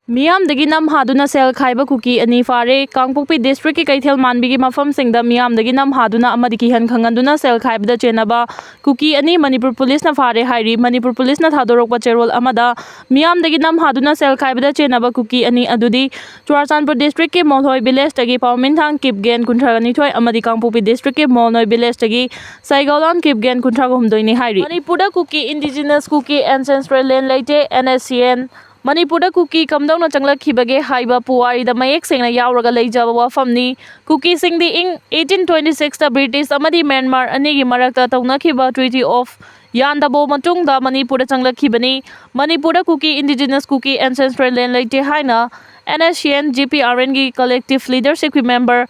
मियामदगी नमहादुना cell खाइबा cookie अनि फारे कांगपोकपी डिस्ट्रिक्ट की कैथेल मानबीगी मफमसिंगदा मियामदगी नमहादुना अमदि किहन खंगंदुना सेल खाइबदा चेनबा कुकी अनि मणिपुर पुलिस ना फारे हाइरी मणिपुर पुलिस ना थादोरकपा चेरोल अमदा मियामदगी नमहादुना सेल खाइबदा चेनबा कुकी अनि अदुदी चुराचानपुर डिस्ट्रिक्ट के मोलहोय विलेज तगी पावमिनथांग किपगेन कुंथ्रागनिथोय अमदि कांगपोकपी डिस्ट्रिक्ट के मोलनोय विलेज तगी साइगौलान किपगेन कुंथ्रागहुमदोइनी हाइरी मणिपुरदा Kuki indigenous Kuki ancestral land लेटे NSCN मणिपुर कुकी कमदौना चंगलखिबगे हाइबा पुवारीदा मयेक सेंगना यावरगा लेजबा वाफमनी कुकी सिंगदी इंग 1826 ता ब्रिटिश अमदी म्यांमार अनेगी मरक्ता तौनाखिबा ट्रीटी ऑफ यानदाबो मतुंगदा मणिपुर चंगलखिबनी Manipur Kuki indigenous Kuki ancestral land लेटे हाइना NSCN GPRN की कलेक्टिव लीडरशिप की मेंबर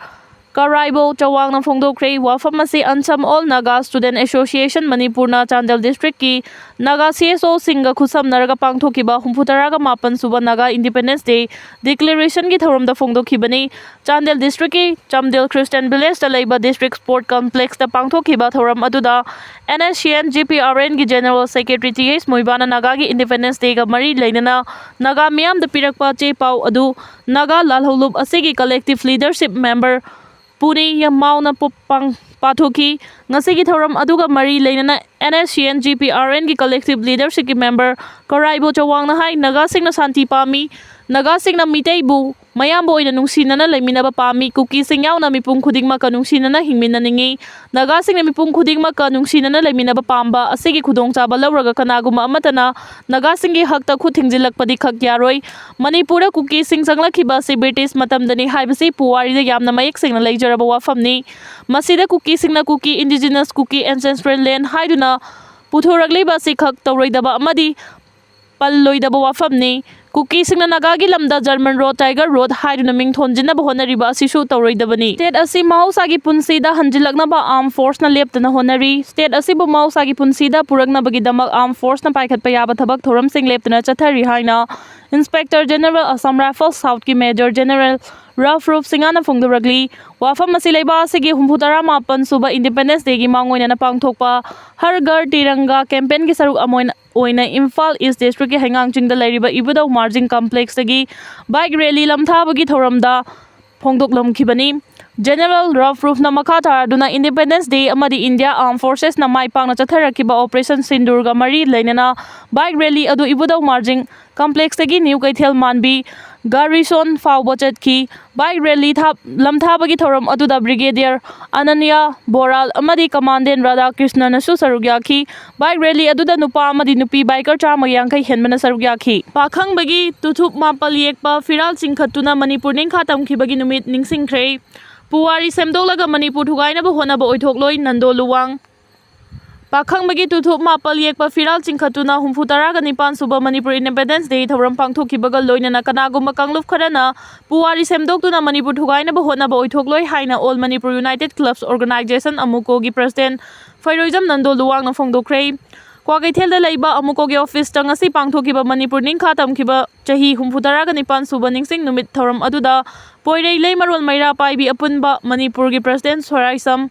कराइबो चवांगना फोंदोखरे वाफम असी अनसम ऑल नागा स्टूडेंट एसोसिएशन मणिपुरना चांदेल डिस्ट्रिक्ट की नागा CSO सिंगा खुसम नरगा पांगथोखिबा हुंफुतरागा मापन सुबा नागा इंडिपेंडेंस डे डिक्लेरेशन की थौरमदा फोंदोखिबनी चांदेल डिस्ट्रिक्ट की चमदेल क्रिस्टियन विलेज दा लेबा डिस्ट्रिक्ट स्पोर्ट कॉम्प्लेक्स दा पांगथोखिबा थौरम अदुदा NSCN GPRN की जनरल सेक्रेटरी TS मोइबाना नागा की इंडिपेंडेंस डे गा मरी लेनना नागा मियाम दा पिरकपा चे पाउ अदु नागा लालहौलुब असेगी कलेक्टिव लीडरशिप मेंबर पुनी यमाउना पोपांग पाथोकी ngasi थौरम अदुगा मरी लेनना NSCN GPRN की कलेक्टिव लीडरशिप की मेंबर कराइबो चवांगना हाई नगा सिंगना शांति पामी नगा सिंगना मितेबु मयाम ओइना नुंगसिनना लेमिनबा पामी कुकी सिंग याउना मिपुंग खुदिंगमा का नुंगसिनना हिंमिननिंगी नगा सिंगना मिपुंग खुदिंगमा का नुंगसिनना लेमिनबा पाम्बा असेगी खुदोंचाबा लौरगा कनागुमा अमतना नगा सिंगी हकता खुथिंजिलकपदि खक यारोय मणिपुर कुकी सिंग संगलखिबा से ब्रिटिश मतमदनी हाइबसी पुवारीदा यामना मयेक सिंगना लेजरबा वाफमनी मसिदा कुकी सिंगना Kuki indigenous Kuki ancestral land हाइदुना पुथोरगलिबा से खक तौरोइदबा अमदि पल्लोइदबा वाफमनी कुकी सिंगना नागा की लमदा जर्मन रोड टाइगर रोड हाइदुना मिंग थोनजिनबा होनरिबा असिसु तौरोइदबनी स्टेट असी महौसागी पुंसीदा हंजिलकनबा आर्म फोर्स ना लेप्तना होनरी स्टेट असिबु महौसागी पुंसीदा पुरकनबगी दमक आर्म फोर्स ना पाइखतपा याबा थबक थोरम सिंग लेप्तना चथरी हाइना inspector general Assam rifles south की मेजर जनरल रफ रूफ सिंगाना फोंदोरगली वाफम असी लेबा असिगी हुंफुतरा मापन सुबा इंडिपेंडेंस डे की मांगोइना पांगथोकपा हर घर तिरंगा कैंपेन की सरुक अमोइन ओइना इम्फाल ईस्ट डिस्ट्रिक्ट के हेंगांगचिंगदा लेरिबा इबुदौ मार्जिंग कॉम्प्लेक्स तगी बाइक रैली लमथाबगी थौरमदा फोंदोकलमखिबनी जनरल रफ रूफ ना मखा थारदुना इंडिपेंडेंस डे अमदी इंडिया आर्म फोर्सेस ना माइपांगना चथरकिबा ऑपरेशन सिंदूरगा मरी लेनना बाइक रैली अदु इबुदौ मार्जिंग कॉम्प्लेक्स तगी न्यू कैथेल मानबी गारीसोन फाउबा चटकी बाइक रैली लमथाबगी थौरम अदुदा ब्रिगेडियर अनन्या बोराल अमदी कमांडेंट राधा कृष्ण नसु सरुग्याखी बाइक रैली अदुदा नुपा अमदी नुपी बाइकर चाम यांखै हेनबना सरुग्याखी पाखंगबगी तुथुप मापल येकपा फिराल चिंखतुना मणिपुर निंखा तमखिबगी नुमित निंगसिंखरे पुवारी सेमदोलगा मणिपुर थुगाइनबा होनबा ओइथोकलोय नंदो लुवांग पाखंबगी तुथुप मापल येकपा फिराल चिंखतुना हुंफुतरागा निपान सुबा मणिपुर इंडिपेंडेंस डे थौरम पांगथोखिबगा लोइनना कनागुम्बा कांगलुफ खरना पुवारी सेमदोक्तुना मणिपुर थुगाइनबा होनबा ओइथोकलोय हाइना all Manipur united clubs organization अमुको की प्रेसिडेंट फैरोइजम नंदो लुवांगना फोंदोखरे क्वाकैथेलदा लेबा अमुको की ऑफिस तंगसी पांगथोखिबा मणिपुर निंखा तमखिबा चही हुंफुतरागा निपान सुबा निंगसिंग नुमित थौरम अदुदा पोइरei लेमरोल मैरा पाइबी अपुनबा मणिपुर की प्रेसिडेंट सोराइसम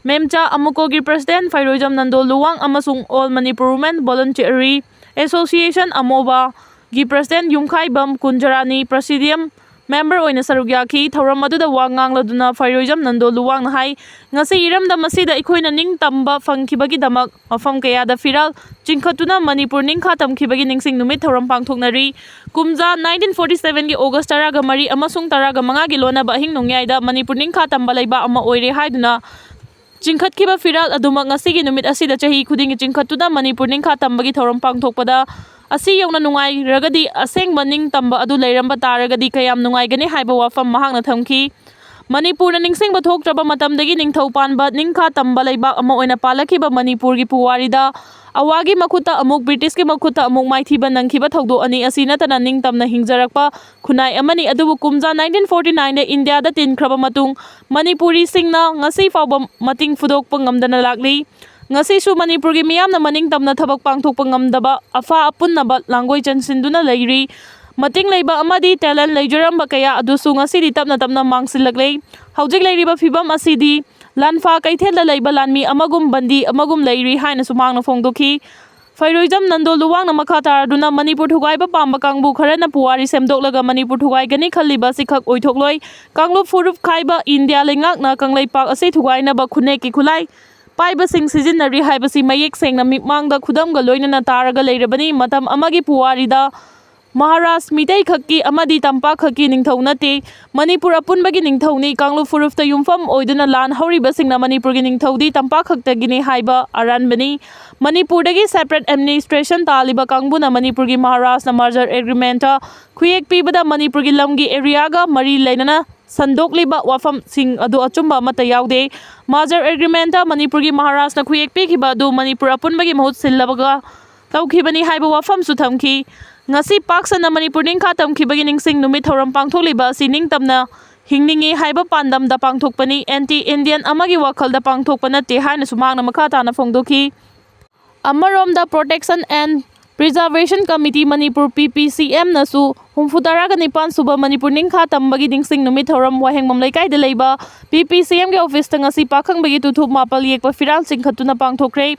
मेमचा अमुको की प्रेसिडेंट फैरोइजम नंदो लुवांग अमसुंग all Manipur women voluntary association अमोबा की president Yumkhaibam Kunjarani presidium member ओइना सरुग्याखी थौरम अदुदा वांगांगलदुना फैरोइजम नंदो लुवांग हाई ngasi iramda masida ikoina ning tamba fangkhibagi damak mafam kayada firal chingkhatuna manipur ningkha tamkhibagi ningsing numit thoram pangthoknari kumja 1947 gi august taraga mari amasung taraga manga gi lona ba hing nongyaida manipur ningkha tamba leiba ama oire haiduna chingkhatkhiba firal aduma ngasi gi numit asida chahi khuding gi chingkhatuna manipur ningkha tambagi thoram pangthokpada asi yongna nungai ragadi aseng maning tamba adu leiramba taragadi kayam nungai gani haiba wafam mahangna thamki Manipur निंगसिंग बथोक्त्रबा मतमदगी निंगथौ पानबा निंखा तंबा लेबा अमा ओइना पालखिबा मणिपुर की पुवारीदा अवागी मखुता अमुक ब्रिटिश की मखुता अमुक माइथीबा नंखिबा थौदो अनि असि नतना निंगतमना हिंगजरकपा खुनाई अमनी अदुबु कुमजा 1949 दे इंडिया दा तिनख्रबा मतुंग Manipuri सिंगना ngasi फावबा मतिंग फुदोकपा ngamdana lakli ngasi su Manipur की मियामना मनिंग तमना थबक पांगथोकपा ngamdaba afa apunnaba langoi chansinduna leiri मतिंग लेबा अमदी टैलेंट लेजरम कया अदुसु ngasi तपना तपना मांगसिलकले हौजिक लेरिबा फिबम असिदी लानफा कैथेल लेबा लानमी अमगुम बंदी अमगुम लेरी हाइना सुमांगना फोंदोखी ꯐꯩꯔꯣꯏꯖꯝ ꯅꯟꯗꯣ ꯂꯨꯋꯥꯡꯅ ꯃꯈꯥ ꯇꯥꯔꯗꯨꯅ ꯃꯅꯤꯄꯨꯔ ꯊꯨꯒꯥꯏꯕ ꯄꯥꯝꯕ ꯀꯥꯡꯕꯨ ꯈꯔꯅ ꯄꯨꯋꯥꯔꯤ ꯁꯦꯝꯗꯣꯛꯂꯒ ꯃꯅꯤꯄꯨꯔ ꯊꯨꯒꯥꯏꯒꯅꯤ ꯈꯜꯂꯤꯕ ꯑꯁꯤꯈꯛ ꯑꯣꯏꯊꯣꯛꯂꯣꯏ ꯀꯥꯡꯂꯨꯞ ꯐꯨꯔꯨꯞ ꯈꯥꯏꯕ ꯏꯟꯗꯤꯌꯥ ꯂꯩꯉꯥꯛꯅ ꯀꯪꯂꯩꯄꯥꯛ ꯑꯁꯤ ꯊꯨꯒꯥꯏꯅꯕ ꯈꯨꯟꯅꯦꯛꯀꯤ ꯈꯨꯠꯂꯥꯏ ꯄꯥꯏꯕꯁꯤꯡ ꯁꯤꯖꯤꯟꯅꯔꯤ ꯍꯥꯏꯕꯁꯤ ꯃꯌꯦꯛ ꯁꯦꯡꯅ ꯃꯤꯠꯃꯥꯡꯗ ꯈꯨꯗꯝꯒ ꯂꯣꯏꯅꯅ ꯇꯥꯔꯒ ꯂꯩꯔꯕꯅꯤ ꯃꯇꯝ ꯑꯃꯒꯤ ꯄꯨꯋꯥꯔꯤꯗ ꯃꯍꯥꯔꯥꯖ ꯃꯤꯇꯩ ꯈꯛꯀꯤ ꯑꯃꯗꯤ ꯇꯝꯄꯥꯛ ꯈꯛꯀꯤ ꯅꯤꯡꯊꯧ ꯅꯠꯇꯦ ꯃꯅꯤꯄꯨꯔ ꯑꯄꯨꯟꯕꯒꯤ ꯅꯤꯡꯊꯧꯅꯤ ꯀꯥꯡꯂꯨꯞ ꯐꯨꯔꯨꯞꯇ ꯌꯨꯝꯐꯝ ꯑꯣꯏꯗꯨꯅ ꯂꯥꯟ ꯍꯧꯔꯤꯕꯁꯤꯡꯅ ꯃꯅꯤꯄꯨꯔꯒꯤ ꯅꯤꯡꯊꯧꯗꯤ ꯇꯝꯄꯥꯛ ꯈꯛꯇꯒꯤꯅꯤ ꯍꯥꯏꯕ ꯑꯔꯥꯟꯕꯅꯤ ꯃꯅꯤꯄꯨꯔꯗꯒꯤ ꯁꯦꯄꯔꯦꯠ ꯑꯦꯗꯃꯤꯅꯤꯁꯇ꯭ꯔꯦꯁꯟ ꯇꯥꯜꯂꯤꯕ ꯀꯥꯡꯕꯨꯅ ꯃꯅꯤꯄꯨꯔꯒꯤ ꯃꯍꯥꯔꯥꯖꯅ ꯃꯥꯔꯖꯔ ꯑꯦꯒ꯭ꯔꯤꯃꯦꯟꯇ ꯈꯨꯌꯦꯛ ꯄꯤꯕꯗ ꯃꯅꯤꯄꯨꯔꯒꯤ ꯂꯝꯒꯤ ꯑꯦꯔꯤꯌꯥꯒ ꯃꯔꯤ ꯂꯩꯅꯅ ꯁꯟꯗꯣꯛꯂꯤꯕ ꯋꯥꯐꯝꯁꯤꯡ ꯑꯗꯨ ꯑꯆꯨꯝꯕ ꯑꯃꯠꯇ ꯌꯥꯎꯗꯦ ꯃꯥꯔꯖꯔ ꯑꯦꯒ꯭ꯔꯤꯃꯦꯟꯇ ꯃꯅꯤꯄꯨꯔꯒꯤ ꯃꯍꯥꯔꯥꯖꯅ ꯈꯨꯌꯦꯛ ꯄꯤꯈꯤꯕ ꯑꯗꯨ ꯃꯅꯤꯄꯨꯔ ꯑꯄꯨꯟꯕꯒꯤ ꯃꯍꯨꯠ ꯁꯤꯜꯂꯕꯒ ꯇꯧꯈꯤꯕꯅꯤ ꯍꯥꯏꯕ ꯋꯥꯐꯝꯁꯨ ꯊꯝꯈꯤ ꯉꯁꯤ ꯄꯥꯛ ꯁꯟꯅ ꯃꯅꯤꯄꯨꯔ ꯅꯤꯡꯈꯥ ꯇꯝꯈꯤꯕꯒꯤ ꯅꯤꯡꯁꯤꯡ ꯅꯨꯃꯤꯠ ꯊꯧꯔꯝ ꯄꯥꯡꯊꯣꯛꯂꯤꯕ ꯑꯁꯤ ꯅꯤꯡꯇꯝꯅ ꯍꯤꯡꯅꯤꯡꯏ ꯍꯥꯏꯕ ꯄꯥꯟꯗꯝꯗ ꯄꯥꯡꯊꯣꯛꯄꯅꯤ ꯑꯦꯟꯇꯤ ꯏꯟꯗꯤꯌꯟ ꯑꯃꯒꯤ ꯋꯥꯈꯜꯗ ꯄꯥꯡꯊꯣꯛꯄ ꯅꯠꯇꯦ ꯍꯥꯏꯅꯁꯨ ꯃꯍꯥꯛꯅ ꯃꯈꯥ ꯇꯥꯅ ꯐꯣꯡꯗꯣꯛꯈꯤ ꯑꯃꯔꯣꯝꯗ ꯄ꯭ꯔꯣꯇꯦꯛꯁꯟ ꯑꯦꯟ ꯄ꯭ꯔꯤꯖꯥꯔꯚꯦꯁꯟ ꯀꯃꯤꯇꯤ ꯃꯅꯤꯄꯨꯔ PPCMꯅꯁꯨ 69 ꯁꯨꯕ ꯃꯅꯤꯄꯨꯔ ꯅꯤꯡꯈꯥ ꯇꯝꯕꯒꯤ ꯅꯤꯡꯁꯤꯡ ꯅꯨꯃꯤꯠ ꯊꯧꯔꯝ ꯋꯥꯍꯦꯡꯕꯝ ꯂꯩꯀꯥꯏꯗ ꯂꯩꯕ PPCMꯒꯤ ꯑꯣꯐꯤꯁꯇ ꯉꯁꯤ ꯄꯥꯈꯪꯕꯒꯤ ꯇꯨꯊꯨꯞ ꯃꯥꯄꯜ ꯌꯦꯛꯄ ꯐꯤꯔꯥꯜ ꯆꯤꯡꯈꯠꯇꯨꯅ ꯄꯥꯡꯊꯣꯛꯈ꯭ꯔꯦ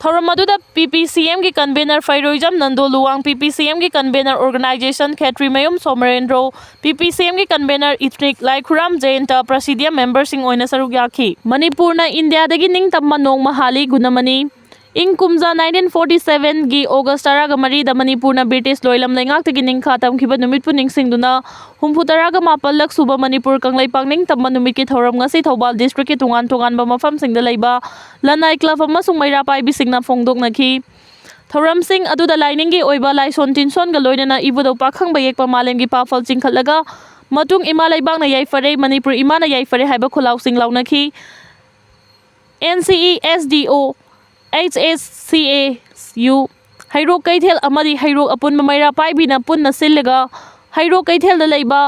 ꯊꯧꯔꯝ ꯑꯗꯨꯗ PPCMꯒꯤ ꯀꯟꯚꯦꯅꯔ ꯐꯩꯔꯣꯏꯖꯝ ꯅꯟꯗꯣ ꯂꯨꯋꯥꯡ PPCMꯒꯤ ꯀꯟꯚꯦꯅꯔ ꯑꯣꯔꯒꯅꯥꯏꯖꯦꯁꯟ ꯈꯦꯇ꯭ꯔꯤꯃꯌꯨꯝ ꯁꯣꯃꯔꯦꯟꯗ꯭ꯔꯣ PPCMꯒꯤ ꯀꯟꯚꯦꯅꯔ ꯏꯊꯅꯤꯛ ꯂꯥꯏꯈꯨꯔꯥꯝ ꯖꯌꯟꯇ ꯄ꯭ꯔꯁꯤꯗꯤꯌꯝ ꯃꯦꯝꯕꯔꯁꯤꯡ ꯑꯣꯏꯅ ꯁꯔꯨꯛ ꯌꯥꯈꯤ ꯃꯅꯤꯄꯨꯔꯅ ꯏꯟꯗꯤꯌꯥꯗꯒꯤ ꯅꯤꯡꯇꯝꯕ ꯅꯣꯡꯃ ꯍꯥꯜꯂꯤ ꯒꯨꯅꯃꯅꯤ ꯏꯪ ꯀꯨꯝꯖꯥ 1947ꯒꯤ ꯑꯣꯒꯁ 13 ꯃꯅꯤꯄꯨꯔꯅ ꯕ꯭ꯔꯤꯇꯤꯁ ꯂꯣꯏꯂꯝ ꯂꯩꯉꯥꯛꯇꯒꯤ ꯅꯤꯡꯈꯥ ꯇꯝꯈꯤꯕ ꯅꯨꯃꯤꯠꯄꯨ ꯅꯤꯡꯁꯤꯡꯗꯨꯅ 68 ꯁꯨꯕ ꯃꯅꯤꯄꯨꯔ ꯀꯪꯂꯩꯄꯥꯛ ꯅꯤꯡꯇꯝꯕ ꯅꯨꯃꯤꯠꯀꯤ ꯊꯧꯔꯝ ꯉꯁꯤ ꯊꯧꯕꯥꯜ ꯗꯤꯁꯇ꯭ꯔꯤꯛꯀꯤ ꯇꯣꯉꯥꯟ ꯇꯣꯉꯥꯟꯕ ꯃꯐꯝꯁꯤꯡꯗ ꯂꯩꯕ ꯂꯅꯥꯏ ꯀ꯭ꯂꯕ ꯑꯃꯁꯨꯡ ꯃꯩꯔꯥ ꯄꯥꯏꯕꯤꯁꯤꯡꯅ ꯐꯣꯡꯗꯣꯛꯅꯈꯤ ꯊꯧꯔꯝꯁꯤꯡ ꯑꯗꯨꯗ ꯂꯥꯏꯅꯤꯡꯒꯤ ꯑꯣꯏꯕ ꯂꯥꯏꯁꯣꯟ ꯇꯤꯟꯁꯣꯟꯒ ꯂꯣꯏꯅꯅ ꯏꯕꯨꯙꯧ ꯄꯥꯈꯪꯕ ꯌꯦꯛꯄ ꯃꯥꯂꯦꯝꯒꯤ ꯄꯥꯐꯜ ꯆꯤꯡꯈꯠꯂꯒ ꯃꯇꯨꯡ ꯏꯃꯥ ꯂꯩꯕꯥꯛꯅ ꯌꯥꯏꯐꯔꯦ ꯃꯅꯤꯄꯨꯔ ꯏꯃꯥꯅ ꯌꯥꯏꯐꯔꯦ ꯍꯥꯏꯕ ꯈꯨꯜꯂꯥꯎꯁꯤꯡ ꯂꯥꯎꯅꯈꯤ NCESDO HSCAU ꯍꯩꯔꯣꯛ ꯀꯩꯊꯦꯜ ꯑꯃꯗꯤ ꯍꯩꯔꯣꯛ ꯑꯄꯨꯟꯕ ꯃꯩꯔꯥ ꯄꯥꯏꯕꯤꯅ ꯄꯨꯟꯅ ꯁꯤꯜꯂꯒ ꯍꯩꯔꯣꯛ ꯀꯩꯊꯦꯜꯗ ꯂꯩꯕ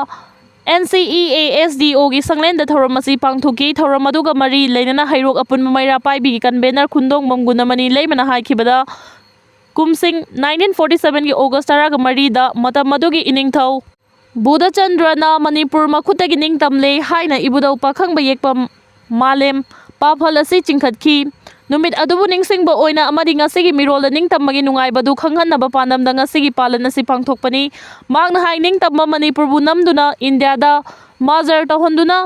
NCEASDOꯒꯤ ꯁꯪꯂꯦꯟꯗ ꯊꯧꯔꯝ ꯑꯁꯤ ꯄꯥꯡꯊꯣꯛꯈꯤ ꯊꯧꯔꯝ ꯑꯗꯨꯒ ꯃꯔꯤ ꯂꯩꯅꯅ ꯍꯩꯔꯣꯛ ꯑꯄꯨꯟꯕ ꯃꯩꯔꯥ ꯄꯥꯏꯕꯤꯒꯤ ꯀꯟꯚꯦꯅꯔ ꯈꯨꯟꯗꯣꯡꯕꯝ ꯒꯨꯅꯃꯅꯤ ꯂꯩꯃꯅ ꯍꯥꯏꯈꯤꯕꯗ ꯀꯨꯝꯁꯤꯡ 1947ꯒꯤ ꯑꯣꯒꯁ 13ꯗ ꯃꯇꯝ ꯑꯗꯨꯒꯤ ꯏꯅꯤꯡꯊꯧ ꯕꯨꯙꯆꯟꯗ꯭ꯔꯅ ꯃꯅꯤꯄꯨꯔ ꯃꯈꯨꯠꯇꯒꯤ ꯅꯤꯡꯇꯝꯂꯦ ꯍꯥꯏꯅ ꯏꯕꯨꯙꯧ ꯄꯥꯈꯪꯕ ꯌꯦꯛꯄ ꯃꯥꯂꯦꯝ ꯄꯥꯐꯜ ꯑꯁꯤ ꯆꯤꯡꯈꯠꯈꯤ ꯅꯨꯃꯤꯠ ꯑꯗꯨꯕꯨ ꯅꯤꯡꯁꯤꯡꯕ ꯑꯣꯏꯅ ꯑꯃꯗꯤ ꯉꯁꯤꯒꯤ ꯃꯤꯔꯣꯜꯗ ꯅꯤꯡꯇꯝꯕꯒꯤ ꯅꯨꯡꯉꯥꯏꯕꯗꯨ ꯈꯪꯍꯟꯅꯕ ꯄꯥꯟꯗꯝꯗ ꯉꯁꯤꯒꯤ ꯄꯥꯂꯟ ꯑꯁꯤ ꯄꯥꯡꯊꯣꯛꯄꯅꯤ ꯃꯍꯥꯛꯅ ꯍꯥꯏ ꯅꯤꯡꯇꯝꯕ ꯃꯅꯤꯄꯨꯔꯕꯨ ꯅꯝꯗꯨꯅ ꯏꯟꯗꯤꯌꯥꯗ ꯃꯥꯔꯖꯔ ꯇꯧꯍꯟꯗꯨꯅ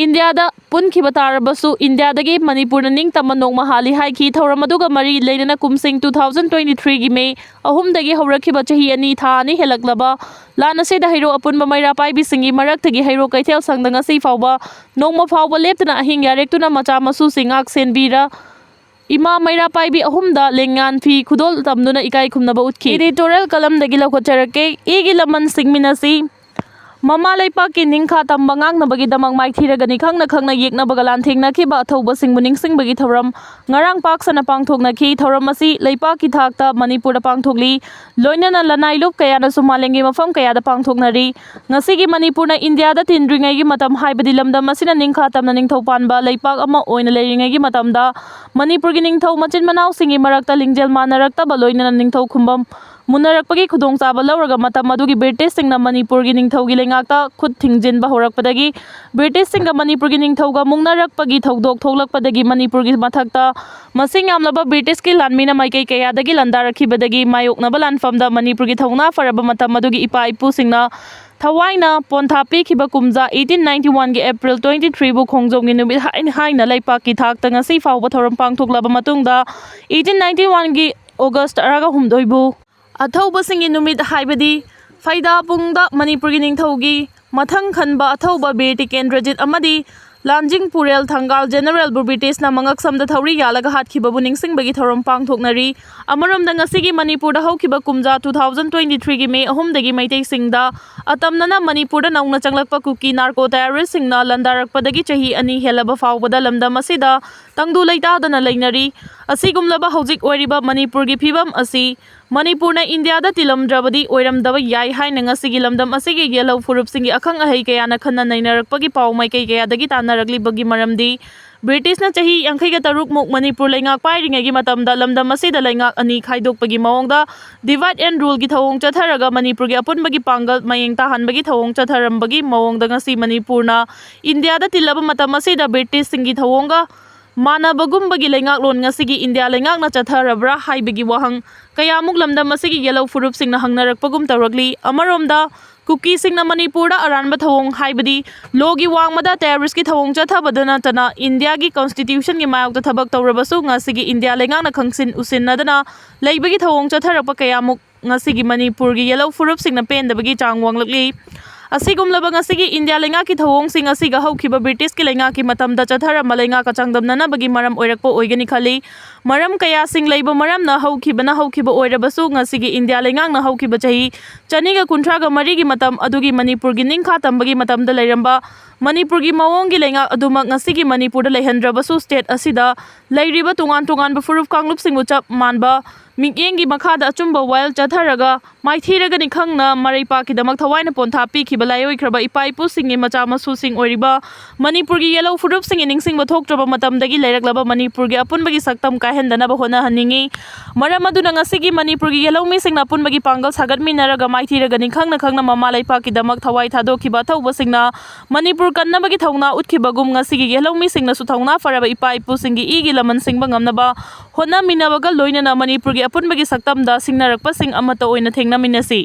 ꯏꯟꯗꯤꯌꯥꯗ ꯄꯨꯟꯈꯤꯕ ꯇꯥꯔꯕꯁꯨ ꯏꯟꯗꯤꯌꯥꯗꯒꯤ ꯃꯅꯤꯄꯨꯔꯅ ꯅꯤꯡꯇꯝꯕ ꯅꯣꯡꯃ ꯍꯥꯜꯂꯤ ꯍꯥꯏꯈꯤ ꯊꯧꯔꯝ ꯑꯗꯨꯒ ꯃꯔꯤ ꯂꯩꯅꯅ ꯀꯨꯝꯁꯤꯡ 2023ꯒꯤ ꯃꯦ 3 ꯍꯧꯔꯛꯈꯤꯕ ꯆꯍꯤ 2 ꯍꯦꯜꯂꯛꯂꯕ ꯂꯥꯟ ꯑꯁꯤꯗ ꯍꯩꯔꯣꯛ ꯑꯄꯨꯟꯕ ꯃꯩꯔꯥ ꯄꯥꯏꯕꯤꯁꯤꯡꯒꯤ ꯃꯔꯛꯇꯒꯤ ꯍꯩꯔꯣꯛ ꯀꯩꯊꯦꯜ ꯁꯪꯗ ꯉꯁꯤ ꯐꯥꯎꯕ ꯅꯣꯡꯃ ꯐꯥꯎꯕ ꯂꯦꯞꯇꯅ ꯑꯍꯤꯡ ꯌꯥꯔꯦꯛꯇꯨꯅ ꯃꯆꯥ ꯃꯁꯨꯁꯤꯡ ꯉꯥꯛ ꯁꯦꯟꯕꯤꯔ ꯏꯃꯥ ꯃꯩꯔꯥ ꯄꯥꯏꯕꯤ ꯑꯍꯨꯝꯗ ꯂꯦꯡꯉꯥꯟ ꯐꯤ ꯈꯨꯗꯣꯜ ꯇꯝꯗꯨꯅ ꯏꯀꯥꯏ ꯈꯨꯝꯅꯕ ꯎꯠꯈꯤ ꯏꯗꯤꯇꯣꯔꯤꯌꯦꯜ ꯀꯂꯝꯗꯒꯤ ꯂꯧꯈꯠꯆꯔꯛꯀꯦ ꯏꯒꯤ ꯂꯃꯟ ꯁꯤꯡꯃꯤꯟꯅꯁꯤ ꯃꯃꯥ ꯂꯩꯄꯥꯛꯀꯤ ꯅꯤꯡꯈꯥ ꯇꯝꯕ ꯉꯥꯛꯅꯕꯒꯤꯗꯃꯛ ꯃꯥꯏꯊꯤꯔꯒꯅꯤ ꯈꯪꯅ ꯈꯪꯅ ꯌꯦꯛꯅꯕꯒ ꯂꯥꯟꯊꯦꯡꯅꯈꯤꯕ ꯑꯊꯧꯕꯁꯤꯡꯕꯨ ꯅꯤꯡꯁꯤꯡꯕꯒꯤ ꯊꯧꯔꯝ ꯉꯔꯥꯡ ꯄꯥꯛ ꯁꯟꯅ ꯄꯥꯡꯊꯣꯛꯅꯈꯤ ꯊꯧꯔꯝ ꯑꯁꯤ ꯂꯩꯄꯥꯛꯀꯤ ꯊꯥꯛꯇ ꯃꯅꯤꯄꯨꯔꯗ ꯄꯥꯡꯊꯣꯛꯂꯤ ꯂꯣꯏꯅꯅ ꯂꯅꯥꯏ ꯂꯨꯞ ꯀꯌꯥꯅꯁꯨ ꯃꯥꯂꯦꯝꯒꯤ ꯃꯐꯝ ꯀꯌꯥꯗ ꯄꯥꯡꯊꯣꯛꯅꯔꯤ ꯉꯁꯤꯒꯤ ꯃꯅꯤꯄꯨꯔꯅ ꯏꯟꯗꯤꯌꯥꯗ ꯇꯤꯟꯗ꯭ꯔꯤꯉꯩꯒꯤ ꯃꯇꯝ ꯍꯥꯏꯕꯗꯤ ꯂꯝꯗꯝ ꯑꯁꯤꯅ ꯅꯤꯡꯈꯥ ꯇꯝꯅ ꯅꯤꯡꯊꯧ ꯄꯥꯟꯕ ꯂꯩꯄꯥꯛ ꯑꯃ ꯑꯣꯏꯅ ꯂꯩꯔꯤꯉꯩꯒꯤ ꯃꯇꯝꯗ ꯃꯅꯤꯄꯨꯔꯒꯤ ꯅꯤꯡꯊꯧ ꯃꯆꯤꯟ ꯃꯅꯥꯎꯁꯤꯡꯒꯤ ꯃꯔꯛꯇ ꯂꯤꯡꯖꯦꯜ ꯃꯥꯟꯅꯔꯛꯇꯕ ꯂꯣꯏꯅꯅ ꯅꯤꯡꯊꯧ ꯈꯨꯝꯕꯝ ꯃꯨꯟꯅꯔꯛꯄꯒꯤ ꯈꯨꯗꯣꯡꯆꯥꯕ ꯂꯧꯔꯒ ꯃꯇꯝ ꯑꯗꯨꯒꯤ ꯕ꯭ꯔꯤꯇꯤꯁꯁꯤꯡꯅ ꯃꯅꯤꯄꯨꯔꯒꯤ ꯅꯤꯡꯊꯧꯒꯤ ꯂꯩꯉꯥꯛꯇ ꯈꯨꯠ ꯊꯤꯡꯖꯤꯟꯕ ꯍꯧꯔꯛꯄꯗꯒꯤ ꯕ꯭ꯔꯤꯇꯤꯁꯁꯤꯡꯒ ꯃꯅꯤꯄꯨꯔꯒꯤ ꯅꯤꯡꯊꯧꯒ मुंगनरꯛꯄꯒꯤ ꯊꯧꯗꯣꯛ ꯊꯣꯛꯂꯛꯄꯗꯒꯤ ꯃꯅꯤꯄꯨꯔꯒꯤ ꯃꯊꯛꯇ ꯃꯁꯤꯡ ꯌꯥꯝꯂꯕ ꯕ꯭ꯔꯤꯇꯤꯁꯀꯤ ꯂꯥꯟꯃꯤꯅ ꯃꯥꯏꯀꯩ ꯀꯌꯥꯗꯒꯤ ꯂꯥꯟꯗꯥꯔꯛꯈꯤꯕꯗꯒꯤ ꯃꯥꯌꯣꯛꯅꯕ ꯂꯥꯟꯐꯝꯗ ꯃꯅꯤꯄꯨꯔꯒꯤ ꯊꯧꯅꯥ ꯐꯔꯕ ꯃꯇꯝ ꯑꯗꯨꯒꯤ ꯏꯄꯥ ꯏꯄꯨꯁꯤꯡꯅ ꯊꯋꯥꯏꯅ ꯄꯣꯟꯊꯥ ꯄꯤꯈꯤꯕ ꯀꯨꯝꯖꯥ 1891ꯒꯤ ꯑꯦꯄ꯭ꯔꯤꯜ 23ꯕꯨ ꯈꯣꯡꯖꯣꯝꯒꯤ ꯅꯨꯃꯤꯠ ꯍꯥꯏꯅ ꯂꯩꯄꯥꯛꯀꯤ ꯊꯥꯛꯇ ꯉꯁꯤ ꯐꯥꯎꯕ ꯊꯧꯔꯝ ꯄꯥꯡꯊꯣꯛꯂꯕ ꯃꯇꯨꯡꯗ 1891ꯒꯤ ꯑꯣꯒꯁ 13ꯕꯨ ꯑꯊꯧꯕꯁꯤꯡꯒꯤ ꯅꯨꯃꯤꯠ ꯍꯥꯏꯕꯗꯤ ꯐꯩꯗꯥꯄꯨꯡꯗ ꯃꯅꯤꯄꯨꯔꯒꯤ ꯅꯤꯡꯊꯧꯒꯤ ꯃꯊꯪ ꯈꯟꯕ ꯑꯊꯧꯕ ꯕꯤꯔ ꯇꯤꯀꯦꯟꯗ꯭ꯔꯖꯤꯠ ꯑꯃꯗꯤ ꯂꯥꯟꯖꯤꯡꯄꯨꯔꯦꯜ ꯊꯪꯒꯥꯜ ꯖꯦꯅꯔꯦꯜꯕꯨ ꯕ꯭ꯔꯤꯇꯤꯁꯅ ꯃꯉꯛꯁꯝꯗ ꯊꯧꯔꯤ ꯌꯥꯜꯂꯒ ꯍꯥꯠꯈꯤꯕꯕꯨ ꯅꯤꯡꯁꯤꯡꯕꯒꯤ ꯊꯧꯔꯝ ꯄꯥꯡꯊꯣꯛꯅꯔꯤ ꯑꯃꯔꯣꯝꯗ ꯉꯁꯤꯒꯤ ꯃꯅꯤꯄꯨꯔꯗ ꯍꯧꯈꯤꯕ ꯀꯨꯝꯖꯥ 2023ꯒꯤ ꯃꯦ 3ꯗꯒꯤ ꯃꯩꯇꯩꯁꯤꯡꯗ ꯑꯇꯝꯅꯅ ꯃꯅꯤꯄꯨꯔꯗ ꯅꯧꯅ ꯆꯪꯂꯛꯄ ꯀꯨꯀꯤ ꯅꯥꯔꯀꯣ ꯇꯦꯔꯣꯔꯤꯁꯁꯤꯡꯅ ꯂꯥꯟꯗꯥꯔꯛꯄꯗꯒꯤ ꯆꯍꯤ 2 ꯍꯦꯜꯂꯕ ꯐꯥꯎꯕꯗ ꯂꯝꯗꯝ ꯑꯁꯤꯗ ꯇꯪꯗꯨ ꯂꯩꯇꯥꯗꯅ ꯂꯩꯅꯔꯤ ꯑꯁꯤꯒꯨꯝꯂꯕ ꯍꯧꯖꯤक ꯑꯣꯏꯔꯤꯕ ꯃꯅꯤꯄꯨꯔꯒꯤ ꯐꯤꯕꯝ ꯑꯁꯤ ꯃꯅꯤꯄꯨꯔꯅ ꯏꯟꯗꯤꯌꯥꯗ ꯇꯤꯜꯂꯝꯗ꯭ꯔꯕꯗꯤ ꯑꯣꯏꯔꯝꯗꯕ ꯌꯥꯏ ꯍꯥꯏꯅ ꯉꯁꯤꯒꯤ ꯂꯝꯗꯝ ꯑꯁꯤꯒꯤ ꯌꯦꯜꯍꯧ ꯐꯨꯔꯨꯞꯁꯤꯡꯒꯤ ꯑꯈꯪ ꯑꯍꯩ ꯀꯌꯥꯅ ꯈꯟꯅ ꯅꯩꯅꯔꯛꯄꯒꯤ ꯄꯥꯎ ꯃꯥꯏꯀꯩ ꯀꯌꯥꯗꯒꯤ ꯇꯥꯟꯅꯔꯛꯂꯤꯕꯒꯤ ꯃꯔꯝꯗꯤ ꯕ꯭ꯔꯤꯇꯤꯁꯅ ꯆꯍꯤ 53ꯃꯨꯛ ꯃꯅꯤꯄꯨꯔ ꯂꯩꯉꯥꯛ ꯄꯥꯏꯔꯤꯉꯩꯒꯤ ꯃꯇꯝꯗ ꯂꯝꯗꯝ ꯑꯁꯤꯗ ꯂꯩꯉꯥꯛ ꯑꯅꯤ ꯈꯥꯏꯗꯣꯛꯄꯒꯤ ꯃꯑꯣꯡꯗ ꯗꯤꯚꯥꯏꯗ ꯑꯦꯟड ꯔꯨꯜꯒꯤ ꯊꯧꯑꯣꯡ ꯆꯠꯊꯔꯒ ꯃꯅꯤꯄꯨꯔꯒꯤ ꯑꯄꯨꯟꯕꯒꯤ ꯄꯥꯡꯒꯜ ꯃꯌꯦꯡ ꯇꯥꯍꯟꯕꯒꯤ ꯊꯧꯑꯣꯡ ꯆꯠꯊꯔꯝꯕꯒꯤ ꯃꯑꯣꯡꯗ ꯉꯁꯤ ꯃꯅꯤꯄꯨꯔꯅ ꯏꯟꯗꯤꯌꯥꯗ ꯇꯤꯜꯂꯕ ꯃꯇꯝ ꯑꯁꯤꯗ ꯕ꯭ꯔꯤꯇꯤꯁꯁꯤꯡꯒꯤ ꯊꯧꯑꯣꯡꯒ मानबगुम्बगी लेंगाक्लोन ngasigi India लेंगाकना चथरब्रा हाइबगी वहंग कयामुक लमदम असigi येलो फुरुपसिंगना हंगनरकपगुम तौरकली अमरोमदा कुकीसिंगना मणिपुरदा अरानबा थवोंग हाइबदी लोगी वांगमदा टेररिस्टकी थवोंग चथबदना तना इंडियागी कॉन्स्टिट्यूशन की मायokta थबक तौरबसु ngasigi India लेंगाकना खंगसिन उसिनदना लेइबगी थवोंग चथरकपा कयामुक ngasigi मणिपुरगी येलो फुरुपसिंगना पेंदबगी चांग वांगलकली असिगुमलबा ngasigi India लेंगाकी थवोंगसिंग असिगा हौखिबा ब्रिटिश की लेंगाकी मतमदा चथरम लेंगाका चांगदमनबगी मरम ओइरकपा ओइगनी खली मरम कयासिंग लेइबा मरमना हौखिबना हौखिबा ओइरबसु ngasigi India लेंगाकना हौखिबा चही चनीगा कुंथ्रागा मरीगी मतम अदुगी मणिपुरगी निंखा तंबगी मतमदा लेरंबा मणिपुरगी मवोंगी लेंगा अदुमक ngasigi मणिपुरदा लेहंद्रबसु स्टेट असिदा लेरिबा तुंगान तुंगान फुरुप कांगलुपसिंगु चप मानबा मिंगेंगी मखादा अचुंबा वाइल चथरगा माइथीरगनी खंगना मरैपाकीदमक थवाइना पोंथा पीखिबा लायोइख्रबा इपा इपुसिंगी मचा मसुसिंग ओइरिबा मणिपुरगी येलो फुरुपसिंगी निंगसिंगबा थोक्ट्रबा मतमदगी लेरकलबा मणिपुरगी अपुनबगी सक्तम काहेंदनबा होनाहनिंगी मरम अदुना ngasigi मणिपुरगी येलो मिसिंगना अपुनबगी पांगल सागतमिनरगा माइथीरगनी खंगना खंगना ममा लाइपाकीदमक थवाइ थादोखिबा थौबसिंगना मणिपुर कन्नबगी थौना उतखिबगुम ngasigi येलो मिसिंगना सु थौना फरबा इपा इपुसिंगी इगी लमन सिंगबा ngamnaba होनामिनबगा लोइनना मणिपुरगी अपुनबगी सक्तमदा सिंगनरकपसिंग अमता ओइना थेंगनामिनसी।